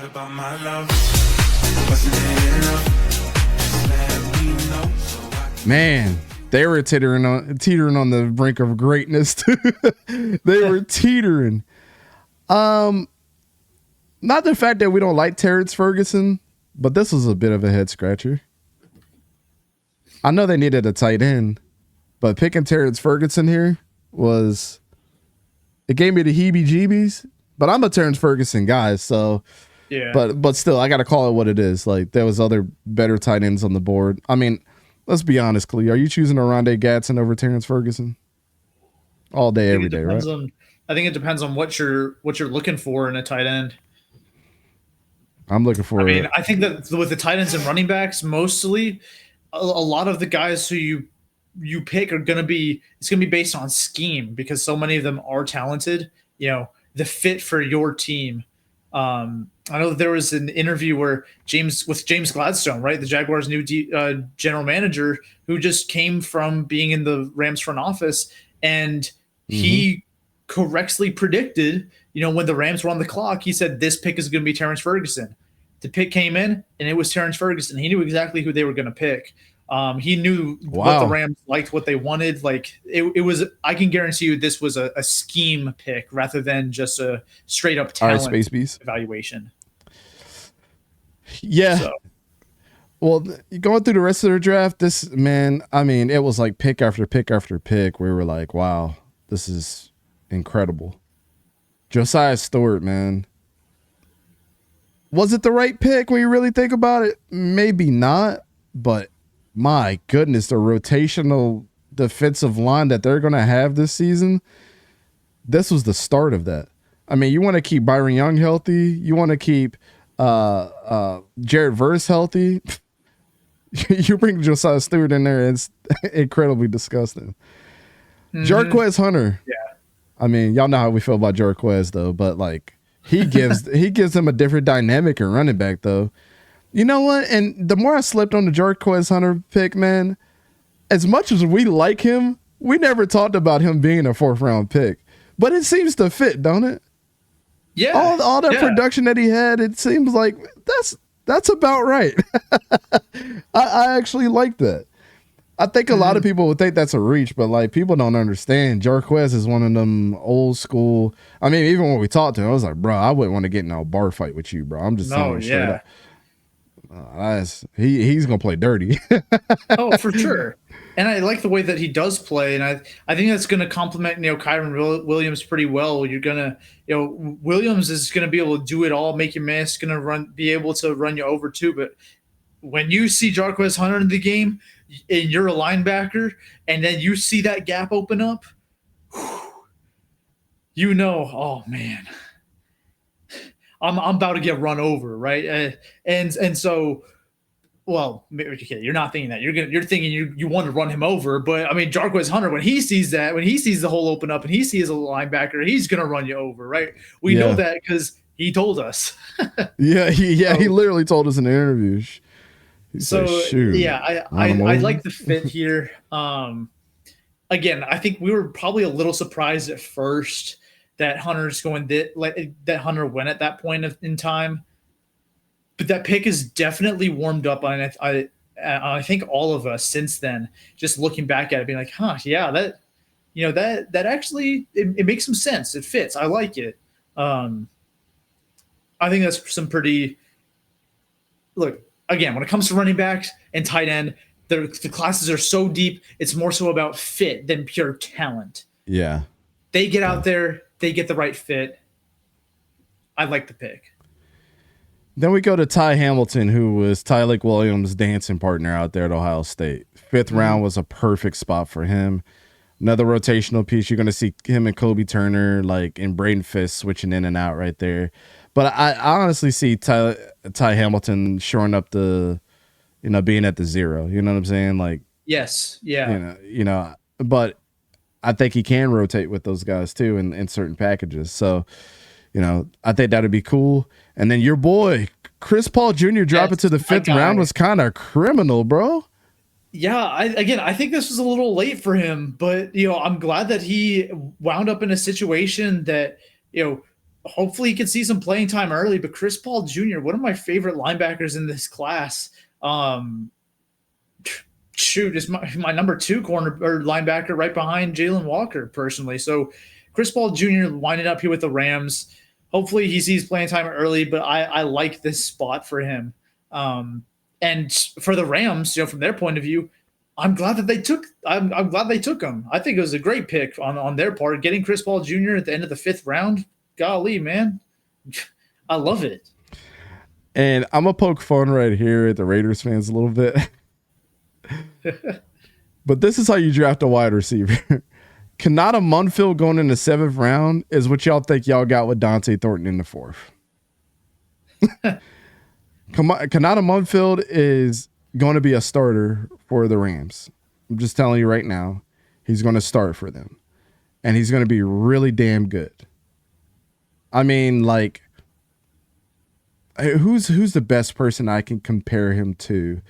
What about my love? Wasn't it enough? Just let me know so I can... Man, they were teetering on the brink of greatness too. They were teetering. Not the fact that we don't like Terrence Ferguson, but this was a bit of a head scratcher. I know they needed a tight end, but picking Terrence Ferguson here it gave me the heebie-jeebies. But I'm a Terrence Ferguson guy, so yeah. But still, I got to call it what it is. Like, there was other better tight ends on the board. I mean, let's be honest, Klee. Are you choosing Oronde Gadsden over Terrence Ferguson? All day, every day, right? I think it depends on what you're looking for in a tight end. I'm looking for. I mean, I think that with the tight ends and running backs, mostly a lot of the guys who you pick it's gonna be based on scheme because so many of them are talented. You know, the fit for your team. I know that there was an interview where James Gladstone, right, the Jaguars' new general manager, who just came from being in the Rams front office, and he correctly predicted, you know, when the Rams were on the clock, he said this pick is going to be Terrence Ferguson. The pick came in, and it was Terrence Ferguson. He knew exactly who they were going to pick. He knew what the Rams liked, what they wanted. Like it was, I can guarantee you this was a scheme pick rather than just a straight up talent evaluation. Yeah. So. Well, going through the rest of the draft, it was like pick after pick after pick. We were like, wow, this is incredible. Josiah Stewart, man. Was it the right pick when you really think about it? Maybe not, but my goodness, the rotational defensive line that they're going to have this season, this was the start of that. I mean, you want to keep Byron Young healthy. You want to keep Jared Verse healthy. You bring Josiah Stewart in there, it's incredibly disgusting. Jarquez Hunter. Yeah. I mean, y'all know how we feel about Jarquez, though, but like he gives them a different dynamic in running back, though. You know what? And the more I slept on the Jarquez Hunter pick, man, as much as we like him, we never talked about him being a 4th round pick. But it seems to fit, don't it? Yeah. All that production that he had, it seems like that's about right. I actually like that. I think a lot of people would think that's a reach, but like people don't understand. Jarquez is one of them old school. I mean, even when we talked to him, I was like, bro, I wouldn't want to get in a bar fight with you, bro. I'm just telling you straight up. He's gonna play dirty. Oh, for sure. And I like the way that he does play, and I think that's going to complement Kyren Williams pretty well. You're gonna Williams is going to be able to do it all, make you miss, going to be able to run you over too. But when you see Jarquez Hunter in the game, and you're a linebacker, and then you see that gap open up, oh man. I'm about to get run over, right? And so, well, okay, you're not thinking that. You're thinking you want to run him over, but I mean, Jarquez Hunter, when he sees the hole open up and he sees a linebacker, he's gonna run you over, right? We know that because he told us. He literally told us in the interview. I like the fit here. Again, I think we were probably a little surprised at first that Hunter's going that Hunter went at that point in time, but that pick is definitely warmed up on. I think all of us since then, just looking back at it, being like, that actually it makes some sense. It fits. I like it. I think that's some pretty. Look again when it comes to running backs and tight end, the classes are so deep. It's more so about fit than pure talent. Yeah, they get out there. They get the right fit. I like the pick. Then we go to Ty Hamilton, who was Tyleik Williams' dancing partner out there at Ohio State. 5th round was a perfect spot for him. Another rotational piece. You're going to see him and Kobe Turner, like, and Braden Fisk switching in and out right there. But I honestly see Ty Hamilton shoring up being at the 0. You know what I'm saying? Like, yes, yeah. But I think he can rotate with those guys too in certain packages. So, I think that'd be cool. And then your boy, Chris Paul Jr. dropping to the 5th round was kind of criminal, bro. Yeah, I think this was a little late for him, but I'm glad that he wound up in a situation that hopefully he can see some playing time early. But Chris Paul Jr., one of my favorite linebackers in this class. Shoot, is my number 2 corner or linebacker right behind Jalen Walker personally. So Chris Paul Jr. winding up here with the Rams. Hopefully he sees playing time early, but I like this spot for him. And for the Rams, you know, from their point of view, I'm glad that they took. I'm glad they took him. I think it was a great pick on their part. Getting Chris Paul Jr. at the end of the 5th round, golly, man, I love it. And I'm gonna poke fun right here at the Raiders fans a little bit. But this is how you draft a wide receiver. 𝗕𝘂𝘀𝗶𝗲𝘀𝗀 going in the 7th round is what y'all think y'all got with Dont'e Thornton in the 4th. 𝗕𝘂𝘀𝘀𝘀𝗀 is going to be a starter for the Rams. I'm just telling you right now, he's going to start for them. And he's going to be really damn good. I mean, like, who's the best person I can compare him to?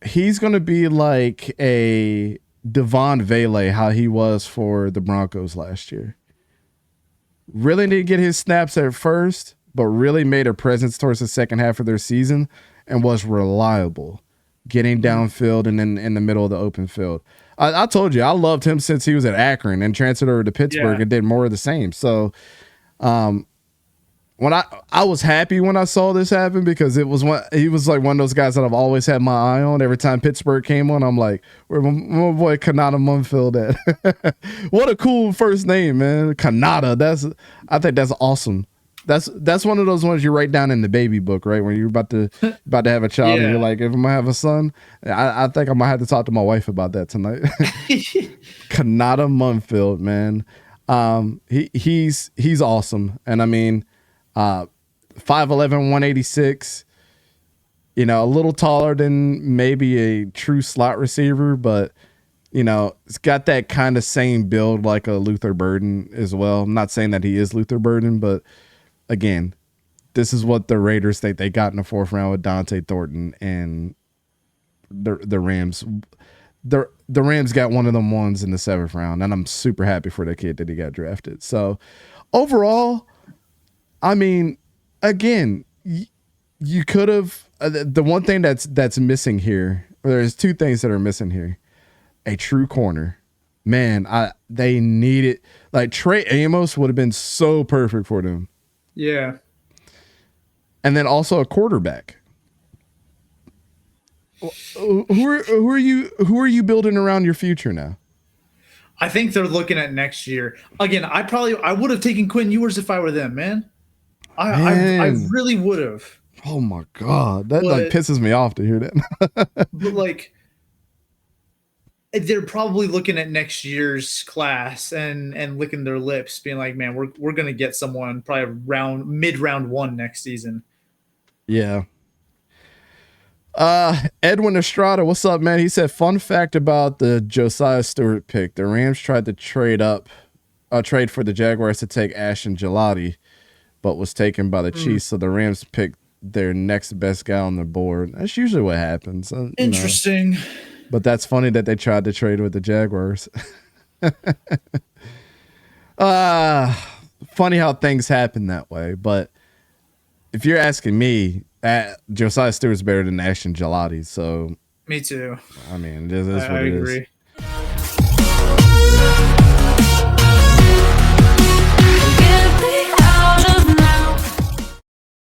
He's going to be like a 𝗕𝘂𝘀𝗀𝘀𝗀, how he was for the Broncos last year. Really didn't get his snaps at first, but really made a presence towards the second half of their season and was reliable, getting downfield and in the middle of the open field. I told you, I loved him since he was at Akron and transferred over to Pittsburgh and did more of the same. So when I was happy when I saw this happen, because he was like one of those guys that I've always had my eye on. Every time Pittsburgh came on, I'm like, where my boy 𝗕𝘂𝘀𝘀𝘀𝗀 at? What a cool first name, man. 𝗕𝘂𝘀𝘀. I think that's awesome. That's one of those ones you write down in the baby book, right? When you're about to have a child and you're like, if I'm gonna have a son, I think I might have to talk to my wife about that tonight. 𝗕𝘂𝘀𝘀𝘀𝗀, man. He's awesome. And I mean, 5'11", 186, you know, a little taller than maybe a true slot receiver, but you know, it's got that kind of same build like a Luther Burden as well. I'm not saying that he is Luther Burden, but again, this is what the Raiders think they got in the 4th round with Dont'e Thornton, and the Rams. The Rams got one of them ones in the 7th round, and I'm super happy for the kid that he got drafted. So overall, I mean, again, you could have the one thing that's missing here. Or there's 2 things that are missing here: a true corner. Man, they need it. Like Trey Amos would have been so perfect for them. Yeah. And then also a quarterback. Who are you building around your future now? I think they're looking at next year. Again, I would have taken Quinn Ewers if I were them, man. I really would have. Oh my God. That like pisses me off to hear that. But like, they're probably looking at next year's class and licking their lips, being like, man, we're gonna get someone probably mid-round 1 next season. Yeah. Edwin Estrada, what's up, man? He said, fun fact about the Josiah Stewart pick: the Rams tried to trade for the Jaguars to take 𝙎𝙤𝙘𝗀𝗀𝘀𝗀, but was taken by the Chiefs. So the Rams picked their next best guy on the board. That's usually what happens. Interesting. You know. But that's funny that they tried to trade with the Jaguars. Funny how things happen that way. But if you're asking me, Josiah Stewart's better than 𝙎𝙤𝙘𝗀𝗀𝘀𝗀𝗀. So Me too. I mean, this is what I it agree. is.